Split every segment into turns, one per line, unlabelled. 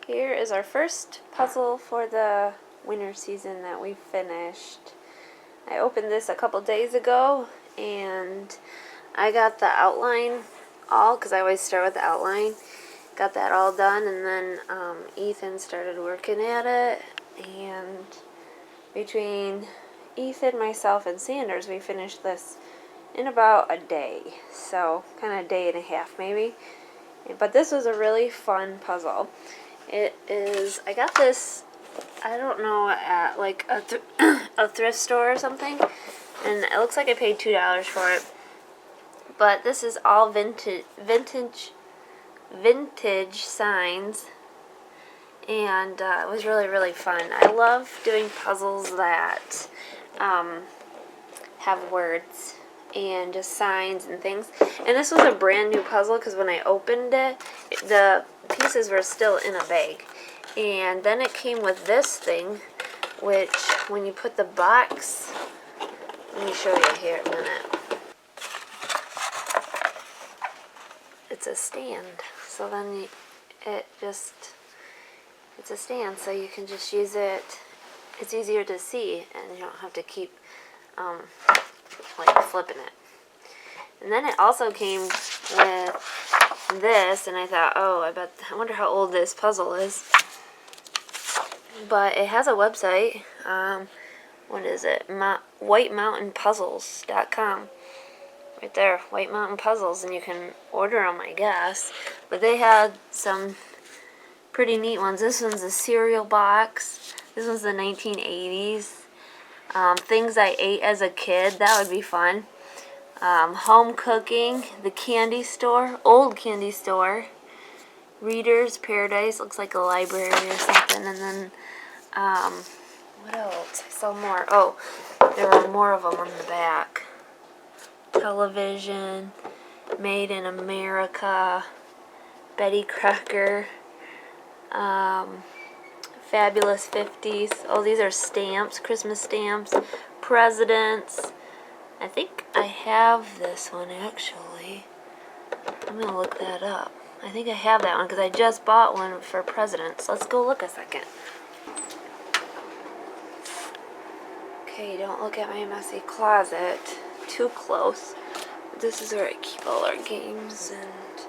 Here is our first puzzle for the winter season that we finished. I opened this a couple days ago and I got the outline all, because I always start with the outline. Got that all done, and then Ethan started working at it, and between Ethan, myself, and Sanders, we finished this in about a day. So kind of a day and a half maybe. But this was a really fun puzzle. It is, I got this, I don't know, at like a thrift store or something, and it looks like I paid $2 for it. But this is all vintage signs, and it was really fun. I love doing puzzles that have words and just signs and things. And this was a brand new puzzle because when I opened it, the pieces were still in a bag. And then it came with this thing, which when you put the box, let me show you here in a minute. It's a stand. So then it's a stand, so you can just use it. It's easier to see, and you don't have to keep like flipping it. And then it also came with this, and I thought, oh, I wonder how old this puzzle is. But it has a website. What is it? WhiteMountainPuzzles.com. Right there, White Mountain Puzzles, and you can order them, I guess. But they had some pretty neat ones. This one's a cereal box. This one's the 1980s. Things I ate as a kid. That would be fun. Home cooking. The candy store. Old candy store. Reader's Paradise. Looks like a library or something. And then, what else? I saw more. Oh, there were more of them on the back. Television. Made in America. Betty Crocker. Fabulous 50s. Oh, these are stamps, Christmas stamps, presidents. I think I have this one actually. I'm gonna look that up. I think I have that one because I just bought one for presidents. Let's go look a second. Okay, don't look at my messy closet too close. This is where I keep all our games and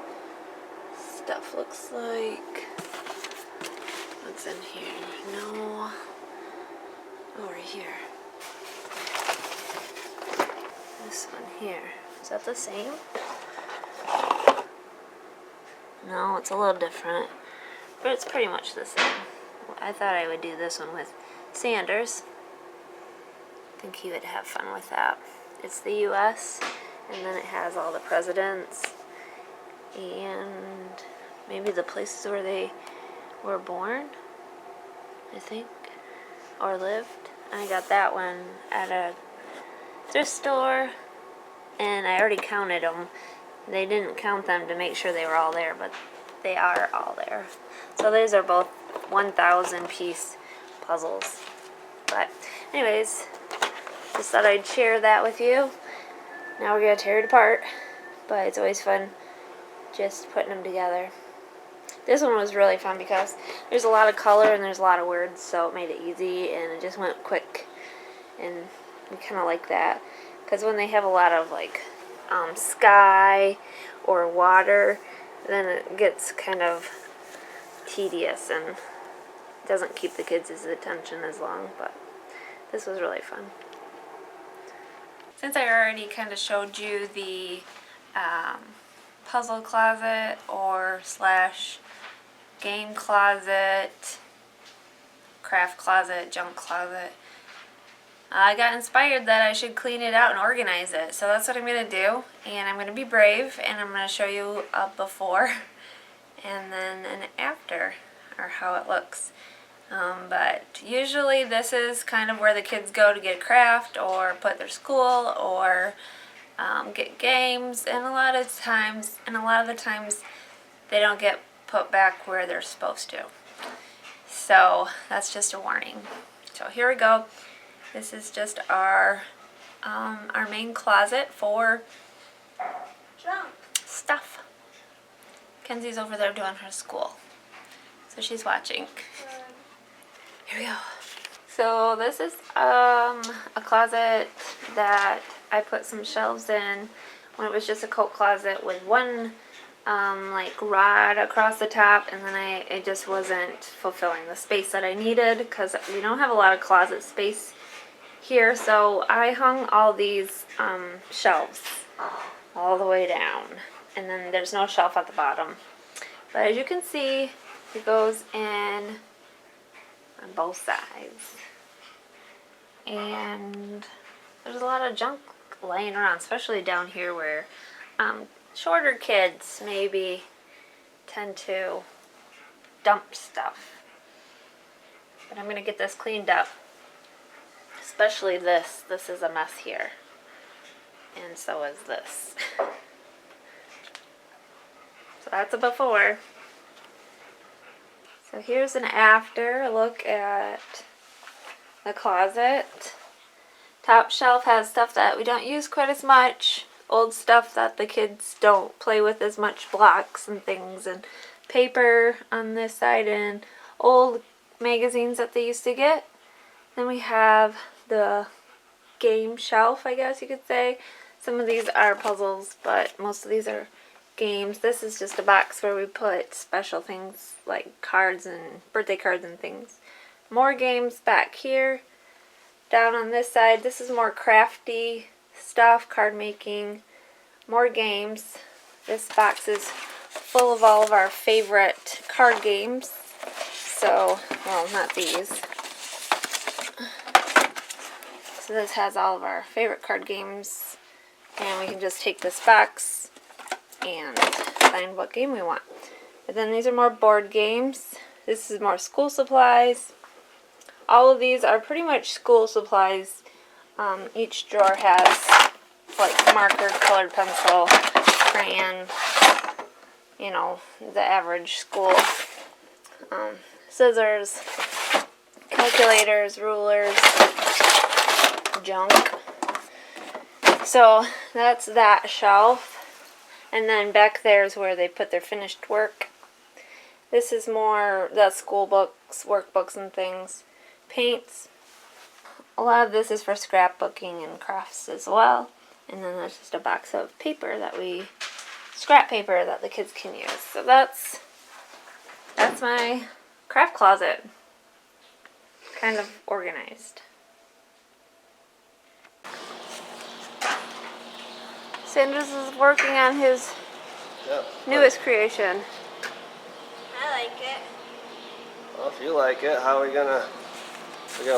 stuff, looks like. What's in here? No. Over here. This one here. Is that the same? No, it's a little different. But it's pretty much the same. I thought I would do this one with Sanders. I think he would have fun with that. It's the U.S. and then it has all the presidents and maybe the places where they were born, I think, or lived. I got that one at a thrift store, and I already counted them. They didn't count them to make sure they were all there, but they are all there. So these are both 1,000 piece puzzles. But anyways, just thought I'd share that with you. Now we're going to tear it apart, but it's always fun just putting them together. This one was really fun because there's a lot of color and there's a lot of words, so it made it easy and it just went quick. And we kind of like that because when they have a lot of like sky or water, then it gets kind of tedious and doesn't keep the kids' attention as long. But this was really fun. Since I already kind of showed you the puzzle closet or slash game closet, craft closet, junk closet, I got inspired that I should clean it out and organize it. So that's what I'm going to do. And I'm going to be brave, and I'm going to show you a before and then an after, or how it looks. But usually this is kind of where the kids go to get a craft or put their school or get games, and a lot of the times they don't get put back where they're supposed to. So that's just a warning. So here we go. This is just our main closet for junk stuff. Kenzie's over there doing her school. So she's watching. Here we go. So this is a closet that I put some shelves in when it was just a coat closet with one like rod across the top, and then it just wasn't fulfilling the space that I needed because we don't have a lot of closet space here. So I hung all these shelves all the way down, and then there's no shelf at the bottom. But as you can see, it goes in on both sides. And there's a lot of junk laying around, especially down here where shorter kids maybe tend to dump stuff. But I'm going to get this cleaned up. Especially this. This is a mess here. And so is this. So that's a before. So here's an after look at the closet. Top shelf has stuff that we don't use quite as much. Old stuff that the kids don't play with as much, blocks and things, and paper on this side, and old magazines that they used to get. Then we have the game shelf, I guess you could say. Some of these are puzzles, but most of these are games. This is just a box where we put special things like cards and birthday cards and things. More games back here. Down on this side, this is more crafty stuff, card making, more games. This box is full of all of our favorite card games. So, well, not these. So this has all of our favorite card games, and we can just take this box and find what game we want. But then these are more board games. This is more school supplies. All of these are pretty much school supplies. Each drawer has like marker, colored pencil, crayon, you know, the average school. Scissors, calculators, rulers, junk. So that's that shelf. And then back there is where they put their finished work. This is more the school books, workbooks and things. Paints. A lot of this is for scrapbooking and crafts as well. And then there's just a box of paper that scrap paper that the kids can use. So that's my craft closet. Kind of organized. Sanders is working on his newest creation.
I like it.
Well, if you like it, how are we gonna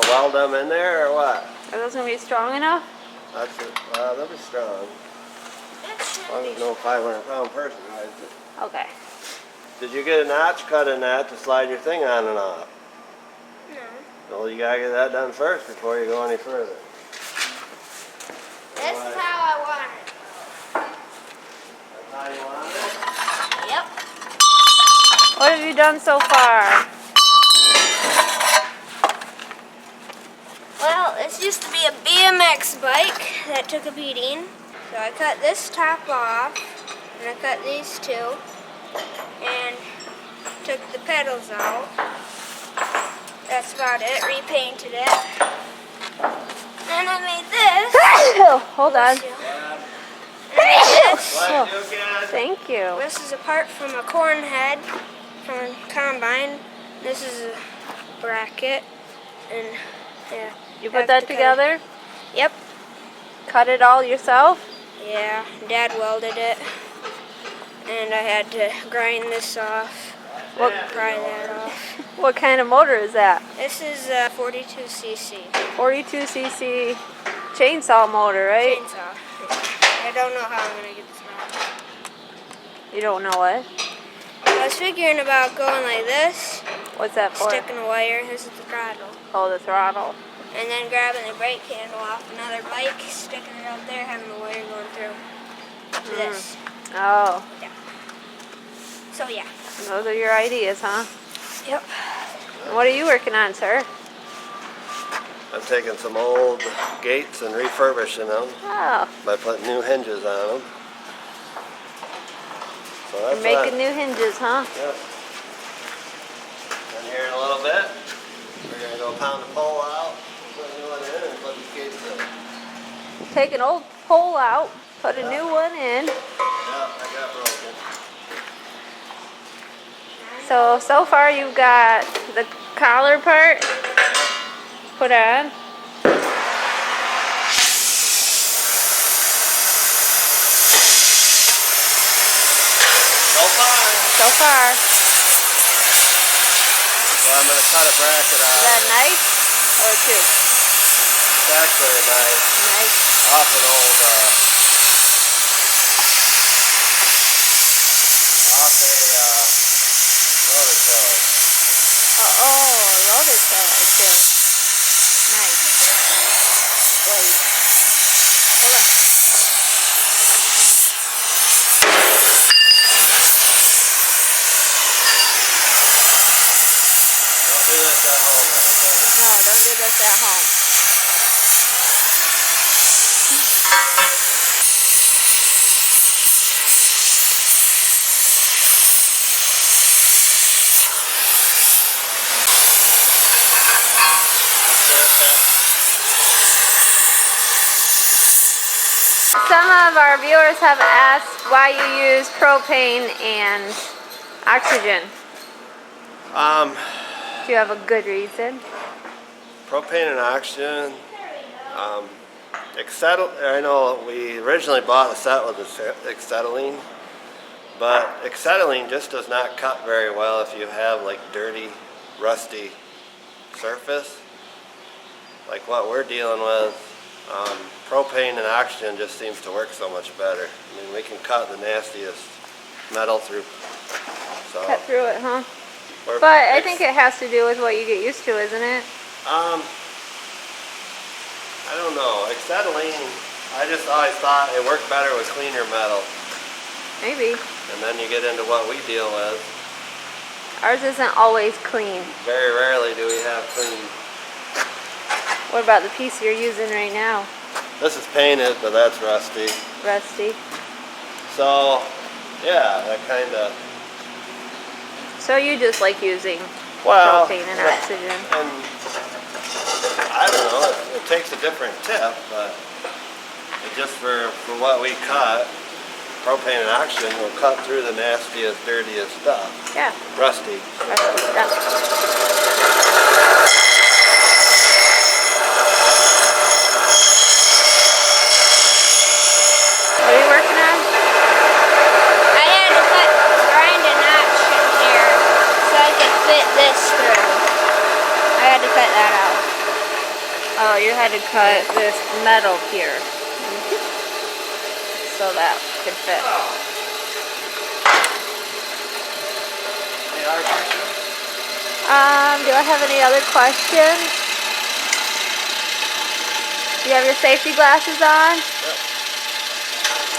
weld them in there or what?
Are those gonna be strong enough?
That's it. They'll be strong.
It
Well,
should be.
no 500-pound person rides it.
Okay.
Did you get a notch cut in that to slide your thing on and off?
No.
Well, you gotta get that done first before you go any further.
This is how I want it.
That's how you want it?
Yep.
What have you done so far?
Well, this used to be a BMX bike that took a beating. So I cut this top off, and I cut these two, and took the pedals out. That's about it. Repainted it. And I made this.
Hold on.
And I made this.
What, you again?
Thank you.
This is a part from a corn head from a combine. This is a bracket, and yeah.
You put that together?
Yep.
Cut it all yourself?
Yeah, Dad welded it, and I had to grind this off, pry that off.
What kind of motor is that?
This is a 42cc
42cc chainsaw motor, right?
chainsaw. I don't know how I'm going to get this around.
You don't know what?
I was figuring about going like this,
What's that for?
sticking a wire, this is the throttle,
Oh, the throttle.
and then grabbing the brake handle off another bike, sticking it up there, having the wire going through to this.
Oh,
Yeah. So yeah.
those are your ideas, huh?
Yep.
And what are you working on, sir?
I'm taking some old gates and refurbishing them
Oh,
by putting new hinges on them. So
you're
that's
making new hinges, huh?
Yeah. bit. We're gonna go pound the pole out, put a new one in, and put the gates in.
Take an old pole out, put a new one in.
Yeah, I got broken.
So far you've got the collar part put on. So far.
So I'm gonna cut a bracket out.
Is that a knife or a tooth?
It's actually a knife.
Knife.
Off an old, rototiller.
Roller tiller too. Nice. Blade. Hold on.
Don't do this at home, everybody.
No, don't do this at home. Some of our viewers have asked why you use propane and oxygen. Do you have a good reason?
Propane and oxygen. I know we originally bought a set with acetylene, but acetylene just does not cut very well if you have like dirty, rusty surface, like what we're dealing with. Propane and oxygen just seems to work so much better. I mean, we can cut the nastiest metal through. So
Cut through it, huh? But I think it has to do with what you get used to, isn't it?
I don't know. Acetylene, I just always thought it worked better with cleaner metal.
Maybe.
And then you get into what we deal with.
Ours isn't always clean.
Very rarely do we have clean.
What about the piece you're using right now?
This is painted, but that's rusty.
Rusty.
So, yeah, that kind of...
So you just like using
Well,
propane and oxygen?
And I don't know, it takes a different tip, but just for what we cut, propane and oxygen will cut through the nastiest, dirtiest stuff.
Yeah.
Rusty.
Rusty stuff. What are you working on?
I had to grind a notch in here so I could fit this through. I had to cut that out.
Oh, you had to cut this metal here. So that could fit. Do I have any other questions? Do you have your safety glasses on?
Yep.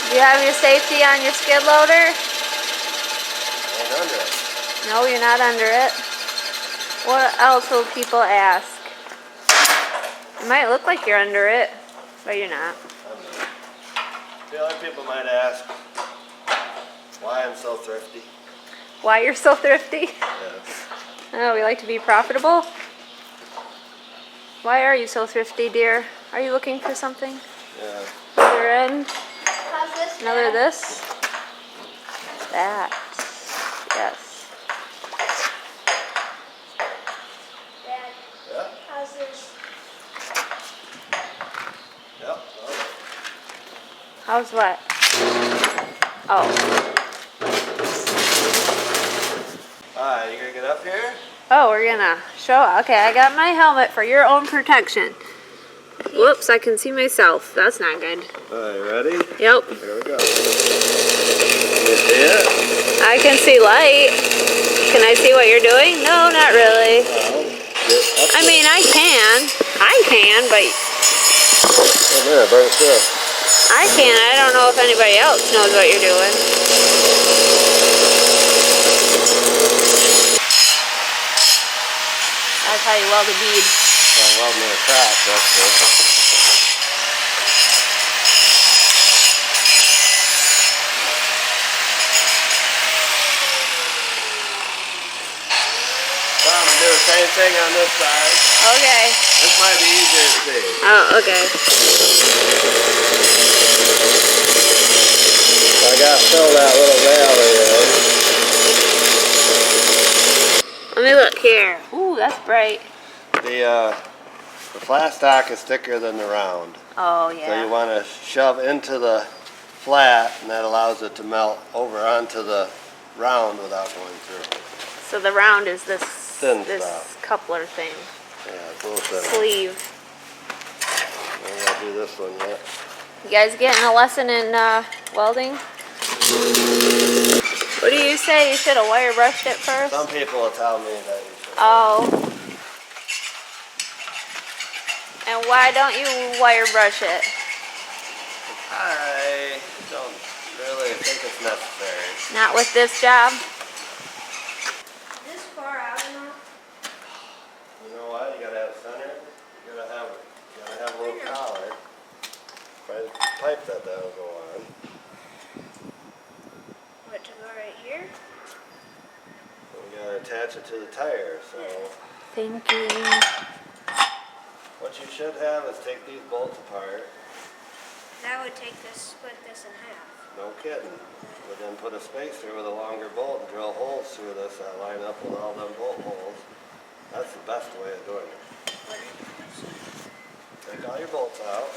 Do you have your safety on your skid loader?
And under it.
No, you're not under it. What else will people ask? It might look like you're under it, but you're not.
The other people might ask why I'm so thrifty.
Why you're so thrifty?
Yeah.
Oh, we like to be profitable. Why are you so thrifty, dear? Are you looking for something?
Yeah.
Other end?
How's this?
Another this? That. Yes.
Dad,
Yeah.
how's this?
Yep.
How's what? Oh.
Alright, you gonna get up here?
Oh, we're gonna show. Okay, I got my helmet for your own protection. Whoops, I can see myself. That's not good.
Alright, you ready?
Yep.
Here we go. Can you see it?
I can see light. Can I see what you're doing? No, not really. I mean, I can, but
Oh man, I burned it through.
I can. I don't know if anybody else knows what you're doing. That's how you weld a bead.
I'm welding in a crack, that's good. What I'm gonna do is same thing on this side.
Okay.
This might be easier to see.
Oh, okay.
I got to fill that little valley in.
Let me look here. Ooh, that's bright.
The flat stock is thicker than the round.
Oh,
So you
yeah.
want to shove into the flat, and that allows it to melt over onto the round without going through.
So the round is this
Thin
this
stuff.
coupler thing.
Yeah, it's a little thinner.
Sleeve.
I'm going to do this one yet.
You guys getting a lesson in welding? What do you say? You should have wire brushed it first?
Some people will tell me that you should.
Oh. And why don't you wire brush it?
I don't really think it's necessary.
Not with this job?
This far out enough?
You know what? You gotta have center. You gotta have a little collar. Right, pipe that'll go on.
What, to go right here?
And you gotta attach it to the tire. So
Thinking.
what you should have is take these bolts apart.
That would split this in half.
No kidding. But then put a spacer with a longer bolt and drill holes through this that line up with all them bolt holes. That's the best way of doing it. Take all your bolts out.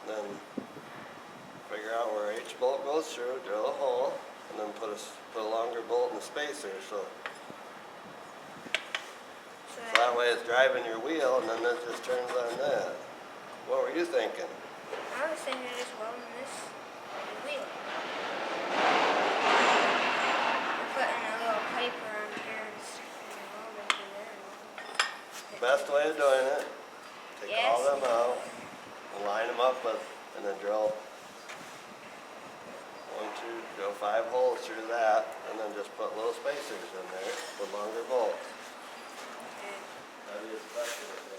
Then figure out where each bolt goes through, drill a hole, and then put a longer bolt in the spacer. So that way it's driving your wheel, and then it just turns on that. What were you thinking?
I was thinking just welding this wheel. I'm putting a little pipe around here and sticking it all into there.
Best way of doing it, take
Yes.
all them out, and line them up with, and then drill 5 holes through that, and then just put little spacers in there with longer bolts.
Okay.
That'd be the best way to do it.